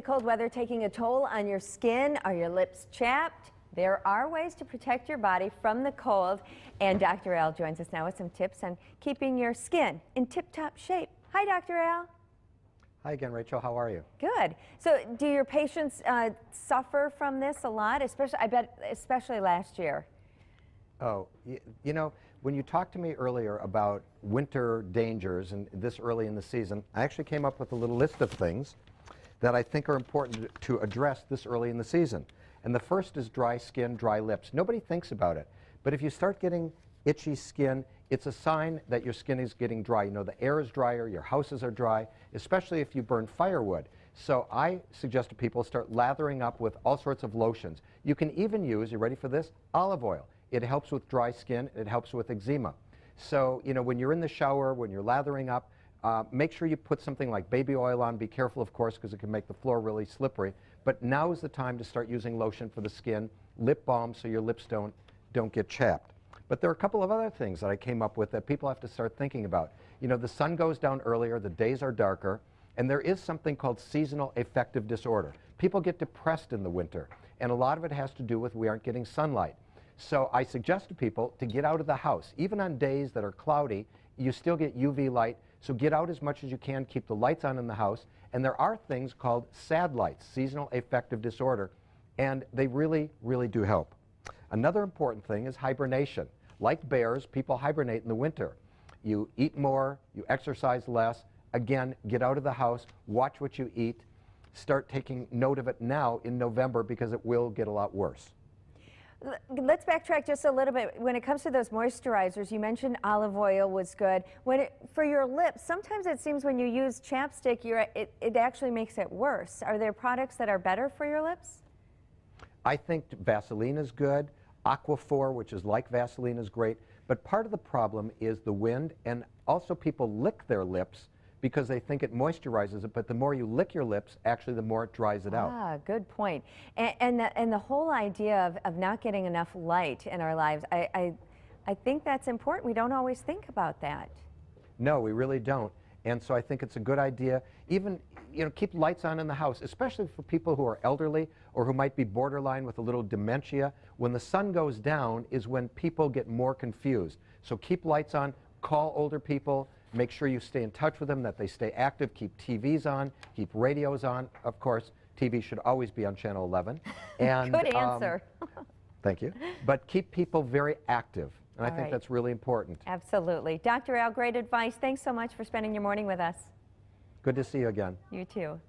cold weather taking a toll on your skin? Are your lips chapped? There are ways to protect your body from the cold, and Dr. Al joins us now with some tips on keeping your skin in tip-top shape. Hi, Dr. Al. Hi again, Rachel. How are you? Good. So do your patients suffer from this a lot, especially last year? Oh, you know, when you talked to me earlier about winter dangers and this early in the season, I actually came up with a little list of things that I think are important to address this early in the season. And the first is dry skin, dry lips. Nobody thinks about it, but if you start getting itchy skin, it's a sign that your skin is getting dry. You know, the air is drier, your houses are dry, especially if you burn firewood. So I suggest to people start lathering up with all sorts of lotions. You can even use, you ready for this, olive oil. It helps with dry skin, it helps with eczema. So, you know, when you're in the shower, when you're lathering up, make sure you put something like baby oil on. Be careful, of course, because it can make the floor really slippery. But now is the time to start using lotion for the skin, lip balm so your lips don't get chapped. But there are a couple of other things that I came up with that people have to start thinking about. You know, the sun goes down earlier, the days are darker, and there is something called seasonal affective disorder. People get depressed in the winter, and a lot of it has to do with we aren't getting sunlight. So I suggest to people to get out of the house. Even on days that are cloudy, you still get UV light, so get out as much as you can, keep the lights on in the house, and there are things called SAD lights, seasonal affective disorder, and they really, really do help. Another important thing is hibernation. Like bears, people hibernate in the winter. You eat more, you exercise less. Again, get out of the house, watch what you eat, start taking note of it now in November because it will get a lot worse. Let's backtrack just a little bit. When it comes to those moisturizers, you mentioned olive oil was good. For your lips, sometimes it seems when you use chapstick, it actually makes it worse. Are there products that are better for your lips? I think Vaseline is good. Aquaphor, which is like Vaseline, is great. But part of the problem is the wind, and also people lick their lips because they think it moisturizes it, but the more you lick your lips, actually the more it dries it out. Ah, good point. And the whole idea of not getting enough light in our lives, I think that's important. We don't always think about that. No, we really don't. And so I think it's a good idea. Even, you know, keep lights on in the house, especially for people who are elderly or who might be borderline with a little dementia. When the sun goes down is when people get more confused. So keep lights on, call older people, make sure you stay in touch with them, that they stay active, keep TVs on, keep radios on. Of course, TV should always be on Channel 11. And, good answer. Thank you. But keep people very active. And I All think right. that's really important. Absolutely. Dr. Al, great advice. Thanks so much for spending your morning with us. Good to see you again. You too.